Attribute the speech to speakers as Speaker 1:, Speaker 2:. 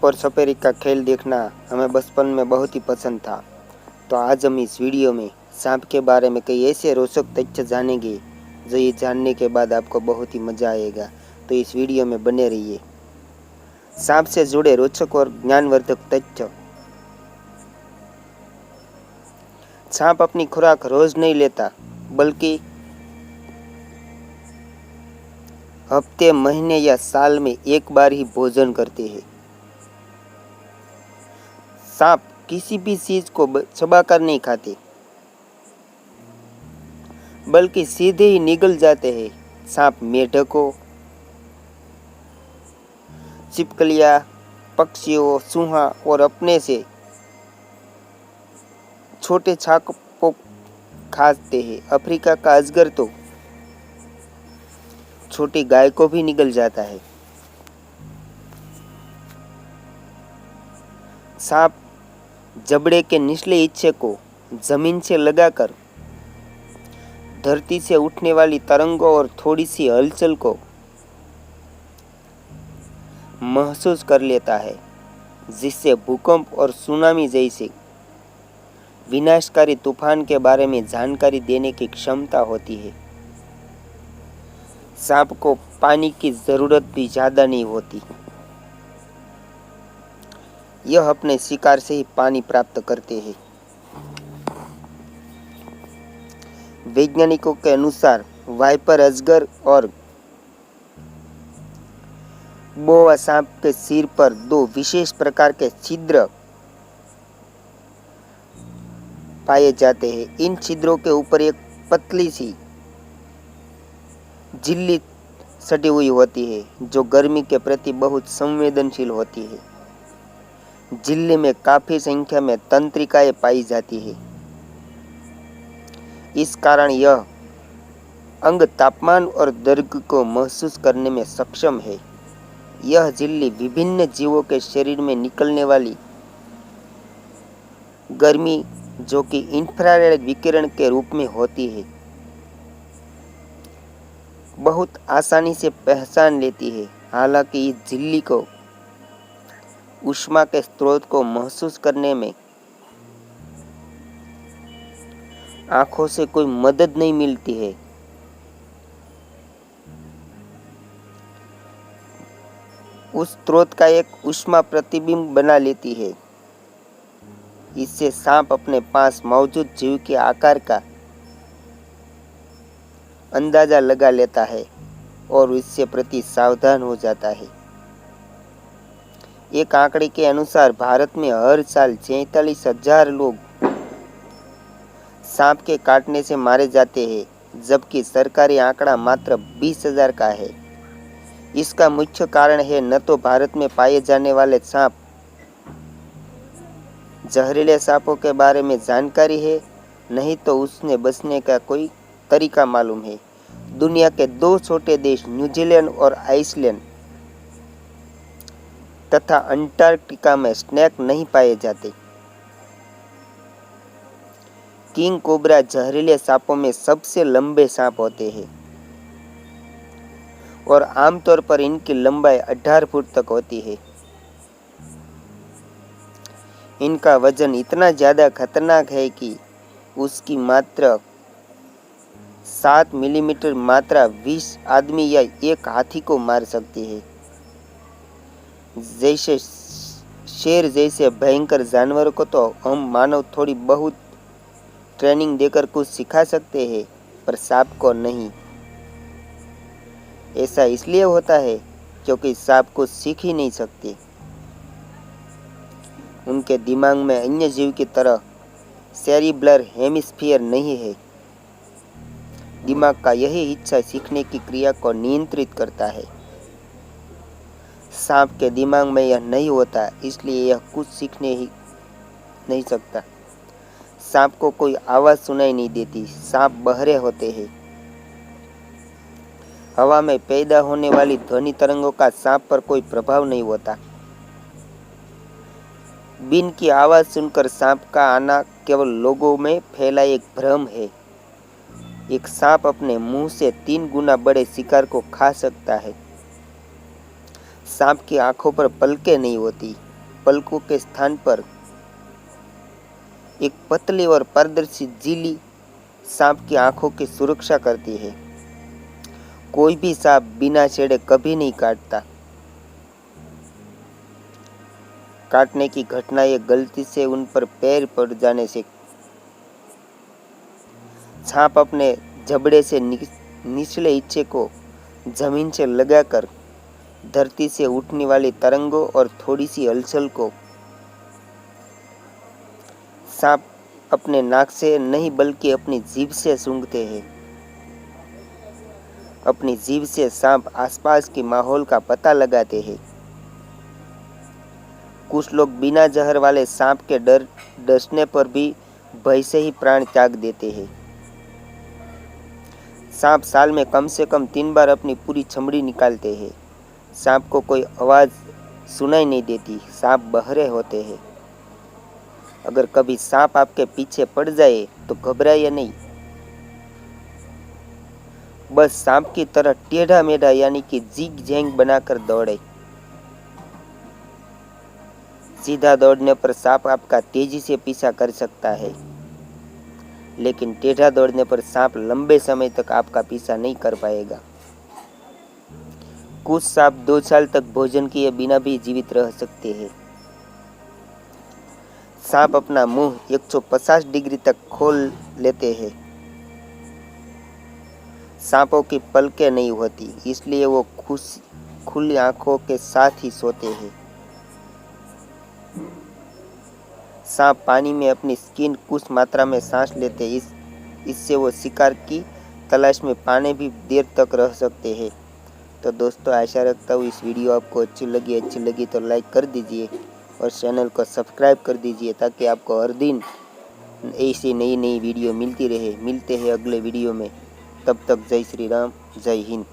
Speaker 1: और छपेरी का खेल देखना हमें बचपन में बहुत ही पसंद था। तो आज हम इस वीडियो में सांप के बारे में कई ऐसे रोचक तथ्य जानेंगे जो ये जानने के बाद आपको बहुत ही मज़ा आएगा। तो इस वीडियो में बने रहिए। सांप से जुड़े रोचक और ज्ञानवर्धक तथ्य। सांप अपनी खुराक रोज नहीं लेता, बल्कि हफ्ते, महीने या साल में एक बार ही भोजन करते हैं। सांप किसी भी चीज को चबाकर नहीं खाते, बल्कि सीधे ही निगल जाते हैं। सांप मेढकों, छिपकलियां, पक्षियों, चूहा और अपने से छोटे छाप को खाते हैं। अफ्रीका का अजगर तो छोटी गाय को भी निगल जाता है। सांप जबड़े के निचले हिस्से को जमीन से लगाकर धरती से उठने वाली तरंगों और थोड़ी सी हलचल को महसूस कर लेता है, जिससे भूकंप और सुनामी जैसे विनाशकारी तूफान के बारे में जानकारी देने की क्षमता होती है। सांप को पानी की जरूरत भी ज्यादा नहीं होती। यह अपने शिकार से ही पानी प्राप्त करते हैं। वैज्ञानिकों के अनुसार वाइपर अजगर और बोआ सांप के सिर पर दो विशेष प्रकार के छिद्र पाए जाते हैं। इन छिद्रों के ऊपर एक पतली सी झिल्ली सटी हुई होती है, जो गर्मी के प्रति बहुत संवेदनशील होती है। झिल्ली में काफी संख्या में तंत्रिकाएं पाई जाती है। इस कारण यह अंग तापमान और दर्द को महसूस करने में सक्षम है। यह झिल्ली विभिन्न जीवों के शरीर में निकलने वाली गर्मी, जो कि इंफ्रारेड विकिरण के रूप में होती है, बहुत आसानी से पहचान लेती है। हालांकि इस झिल्ली को ऊष्मा के स्रोत को महसूस करने में आंखों से कोई मदद नहीं मिलती है। उस स्रोत का एक ऊष्मा प्रतिबिंब बना लेती है। इससे सांप अपने पास मौजूद जीव के आकार का अंदाजा लगा लेता है और इससे प्रति सावधान हो जाता है। एक आंकड़े के अनुसार भारत में हर साल 43,000 लोग सांप के काटने से मारे जाते हैं, जबकि सरकारी आंकड़ा मात्र 20,000 का है। इसका मुख्य कारण है न तो भारत में पाए जाने वाले सांप जहरीले सांपों के बारे में जानकारी है, नहीं तो उसने बचने का कोई तरीका मालूम है। दुनिया के दो छोटे देश न्यूजीलैंड और आइसलैंड तथा अंटार्कटिका में स्नेक नहीं पाए जाते। किंग कोबरा जहरीले सांपों में सबसे लंबे सांप होते हैं और आमतौर पर इनकी लंबाई 18 फुट तक होती है। इनका वजन इतना ज्यादा खतरनाक है कि उसकी मात्र 7 मिलीमीटर मात्रा 20 आदमी या एक हाथी को मार सकती है। जैसे शेर जैसे भयंकर जानवरों को तो हम मानव थोड़ी बहुत ट्रेनिंग देकर कुछ सिखा सकते हैं, पर सांप को नहीं। ऐसा इसलिए होता है क्योंकि सांप कुछ सीख ही नहीं सकते। उनके दिमाग में अन्य जीव की तरह सेरिब्रल हेमिस्फीयर नहीं है। दिमाग का यही हिस्सा सीखने की क्रिया को नियंत्रित करता है। सांप के दिमाग में यह नहीं होता, इसलिए यह कुछ सीखने ही नहीं सकता। सांप को कोई आवाज सुनाई नहीं देती। सांप बहरे होते हैं। हवा में पैदा होने वाली ध्वनि तरंगों का सांप पर कोई प्रभाव नहीं होता। बीन की आवाज सुनकर सांप का आना केवल लोगों में फैला एक भ्रम है। एक सांप अपने मुंह से 3 गुना बड़े शिकार को खा सकता है। सांप की आंखों पर पलकें नहीं होती। पलकों के स्थान पर एक पतली और पारदर्शी झिल्ली सांप की आंखों की सुरक्षा करती है। कोई भी सांप बिना छेड़े कभी नहीं काटता। काटने की घटना ये गलती से उन पर पैर पड़ जाने से। सांप अपने जबड़े से निचले हिस्से को जमीन से लगाकर धरती से उठने वाली तरंगों और थोड़ी सी हलचल को सांप अपने नाक से नहीं बल्कि अपनी जीभ से सूंघते हैं। अपनी जीभ से सांप आसपास के माहौल का पता लगाते हैं। कुछ लोग बिना जहर वाले सांप के डसने पर भी भय से ही प्राण त्याग देते हैं। सांप साल में कम से कम 3 बार अपनी पूरी चमड़ी निकालते हैं। सांप को कोई आवाज सुनाई नहीं देती। सांप बहरे होते हैं। अगर कभी सांप आपके पीछे पड़ जाए तो घबराइए नहीं। बस सांप की तरह टेढ़ा मेढ़ा यानी कि जिग जैंग बनाकर दौड़े। सीधा दौड़ने पर सांप आपका तेजी से पीछा कर सकता है, लेकिन टेढ़ा दौड़ने पर सांप लंबे समय तक आपका पीछा नहीं कर पाएगा। कुछ सांप 2 साल तक भोजन किए बिना भी जीवित रह सकते हैं। सांप अपना मुंह 150 डिग्री तक खोल लेते हैं। सांपों की पलकें नहीं होती, इसलिए वो खुली आंखों के साथ ही सोते हैं। सांप पानी में अपनी स्किन कुछ मात्रा में सांस लेते हैं। इससे वो शिकार की तलाश में पानी भी देर तक रह सकते हैं। तो दोस्तों, आशा रखता हूँ इस वीडियो आपको अच्छी लगी तो लाइक कर दीजिए और चैनल को सब्सक्राइब कर दीजिए, ताकि आपको हर दिन ऐसी नई वीडियो मिलती रहे। मिलते हैं अगले वीडियो में। तब तक जय श्री राम, जय हिंद।